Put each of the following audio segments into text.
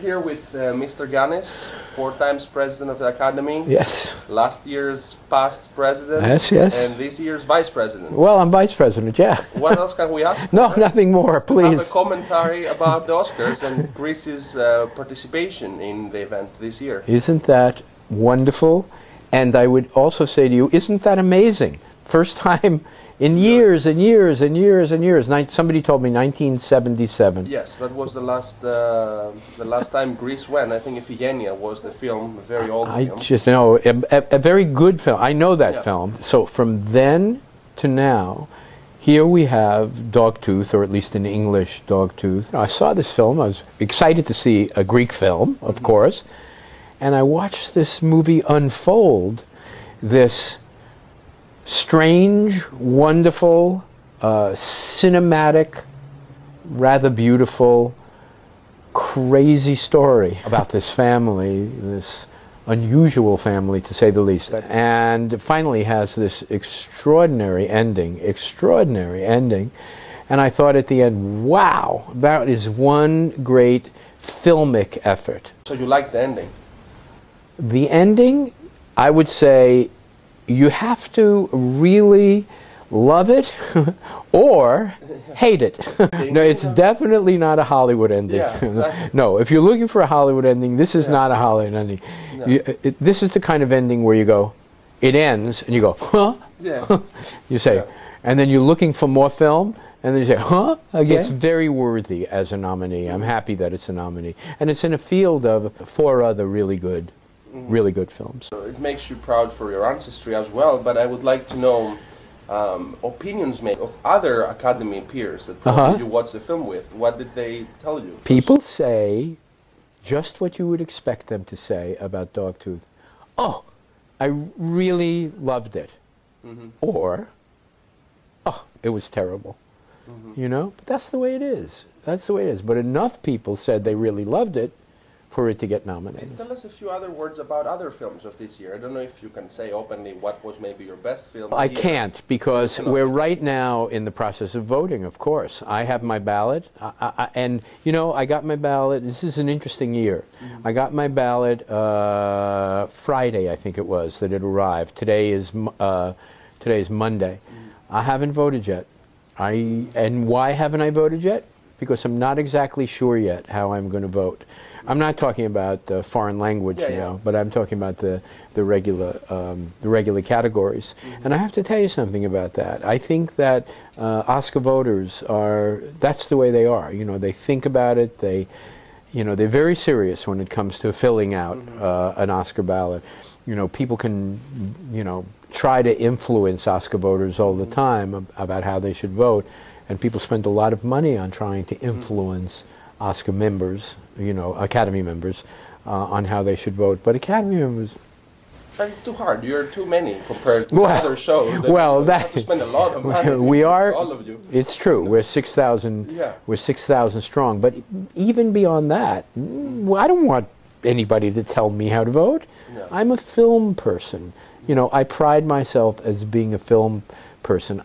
here with Mr. Ganis, 4 times president of the Academy. Yes. Last year's past president. Yes, yes. And this year's vice president. Well, I'm vice president, yeah. What else can we ask? No, nothing more, please. Have a commentary about the Oscars and Greece's participation in the event this year. Isn't that wonderful? And I would also say to you, isn't that amazing? First time in years and years and years and years. Somebody told me 1977. Yes, that was the last time Greece went. I think Iphigenia was the film, a very old film. I just know, a very good film. I know that film. So from then to now, here we have Dogtooth, or at least in English, Dogtooth. I saw this film. I was excited to see a Greek film, of course. And I watched this movie unfold, this strange, wonderful, cinematic, rather beautiful, crazy story about this family, this unusual family to say the least, and finally has this extraordinary ending, and I thought at the end, wow, that is one great filmic effort. So you liked the ending? The ending, I would say, you have to really love it or hate it. No, it's definitely not a Hollywood ending. Yeah, exactly. No, if you're looking for a Hollywood ending, this is not a Hollywood ending. No. This is the kind of ending where you go, it ends, and you go, huh? Yeah. You say, and then you're looking for more film, and then you say, huh? Again? It's very worthy as a nominee. I'm happy that it's a nominee. And it's in a field of 4 other really good films. It makes you proud for your ancestry as well, but I would like to know opinions made of other Academy peers that probably you watched the film with. What did they tell you? People say just what you would expect them to say about Dogtooth. Oh, I really loved it. Or, oh, it was terrible. You know? But that's the way it is. That's the way it is. But enough people said they really loved it for it to get nominated. Tell us a few other words about other films of this year. I don't know if you can say openly what was maybe your best film. I can't, because we're right now in the process of voting, of course. I have my ballot, and you know, I got my ballot. This is an interesting year. I got my ballot Friday, I think it was, that it arrived. Today is Monday. I haven't voted yet. And why haven't I voted yet? Because I'm not exactly sure yet how I'm going to vote. I'm not talking about foreign language now, but I'm talking about the regular categories. And I have to tell you something about that. I think that Oscar voters that's the way they are. You know, they think about it. They're very serious when it comes to filling out an Oscar ballot. You know, people can, try to influence Oscar voters all the time about how they should vote. And people spend a lot of money on trying to influence Oscar members, Academy members, on how they should vote. But Academy members... But it's too hard. You're too many compared to other shows. Well, you have to spend a lot of money we are. All of you. It's true. We're 6,000. We're 6,000 strong. But even beyond that, I don't want anybody to tell me how to vote. No. I'm a film person. I pride myself as being a film person.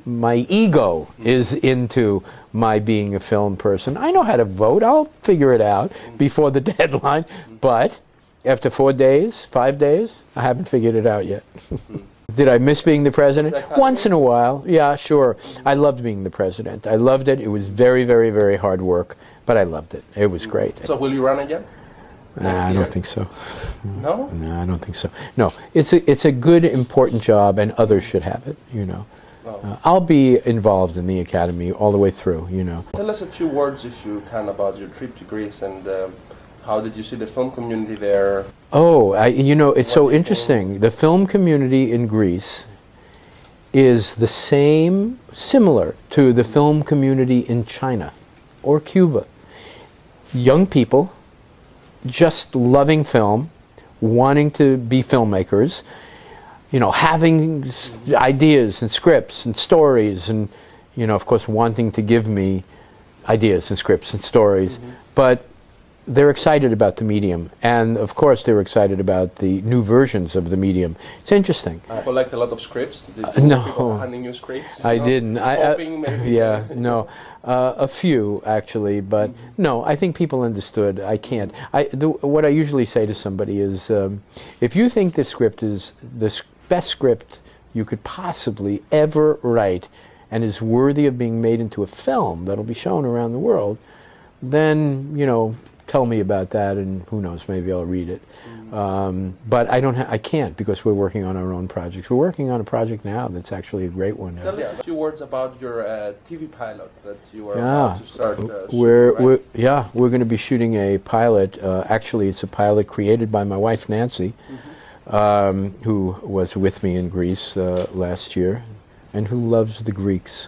My ego is into my being a film person. I know how to vote. I'll figure it out before the deadline. But after 4 days, 5 days, I haven't figured it out yet. Did I miss being the president? Once in a while. Yeah, sure. I loved being the president. I loved it. It was very, very, very hard work, but I loved it. It was great. So will you run again? Nah, I don't think so. No? No, I don't think so. No, it's a good, important job, and others should have it, I'll be involved in the Academy all the way through, Tell us a few words, if you can, about your trip to Greece, and how did you see the film community there? Oh, it's so interesting. The film community in Greece is similar to the film community in China or Cuba. Young people just loving film, wanting to be filmmakers, having ideas and scripts and stories, and of course wanting to give me ideas and scripts and stories. But they're excited about the medium, and of course they're excited about the new versions of the medium. It's interesting. I collect a lot of scripts. Did no, people handing you scripts? I didn't. Hoping maybe. Yeah, no, a few actually, but no. I think people understood. I can't. What I usually say to somebody is, if you think this script is the best script you could possibly ever write, and is worthy of being made into a film that'll be shown around the world, then tell me about that, and who knows, maybe I'll read it. But I can't, because we're working on our own projects. We're working on a project now that's actually a great one. Tell us a few words about your TV pilot that you are about to start shooting, we're going to be shooting a pilot. Actually, it's a pilot created by my wife, Nancy, who was with me in Greece last year, and who loves the Greeks.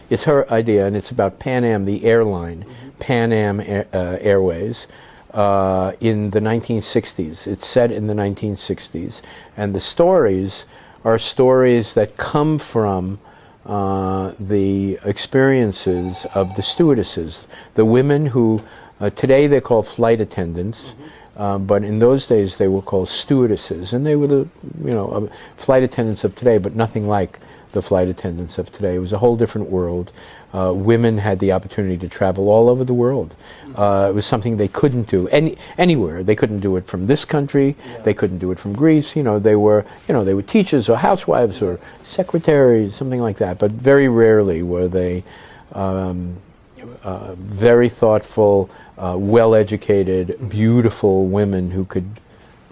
It's her idea, and it's about Pan Am, the airline, Pan Am Airways, in the 1960s. It's set in the 1960s, and the stories are stories that come from the experiences of the stewardesses, the women who, today they're called flight attendants, but in those days they were called stewardesses, and they were the flight attendants of today, but nothing like the flight attendants of today. It was a whole different world. Women had the opportunity to travel all over the world. It was something they couldn't do anywhere. They couldn't do it from this country. They couldn't do it from Greece. They were teachers or housewives or secretaries, something like that. But very rarely were they very thoughtful, well-educated, beautiful women who could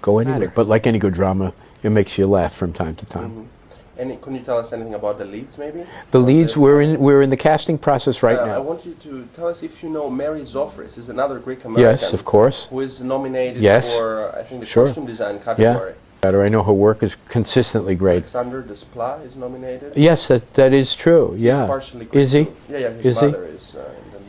go anywhere. But like any good drama, it makes you laugh from time to time. And can you tell us anything about the leads, maybe? The leads, we're in the casting process right now. I want you to tell us if you know Mary Zophris is another Greek-American. Yes, of course. Who is nominated for, I think, the costume design category. Yeah. I know her work is consistently great. Alexander Desplat is nominated. Yes, that is true. Yeah. He's partially Greek. Is he? Yeah, his mother is.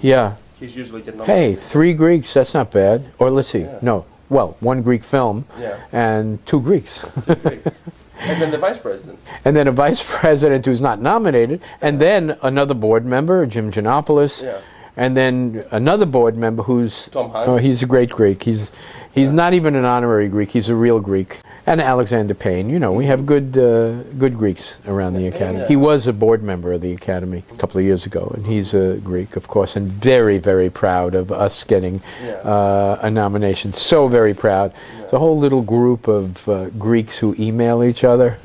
Yeah. He's usually getting nominated. Hey, 3 Greeks, that's not bad. Or let's see, no. Well, 1 Greek film and 2 Greeks. 2 Greeks. And then the vice president. And then a vice president who's not nominated, and then another board member, Jim Giannopoulos, and then another board member who's Tom Hanks. Oh, he's a great Greek. He's not even an honorary Greek. He's a real Greek. And Alexander Payne. We have good Greeks around the Academy. He was a board member of the Academy a couple of years ago, and he's a Greek, of course, and very, very proud of us getting a nomination. So very proud. It's a whole little group of Greeks who email each other.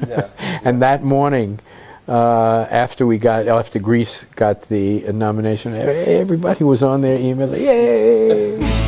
And that morning, after Greece got the nomination, everybody was on their email. Yay!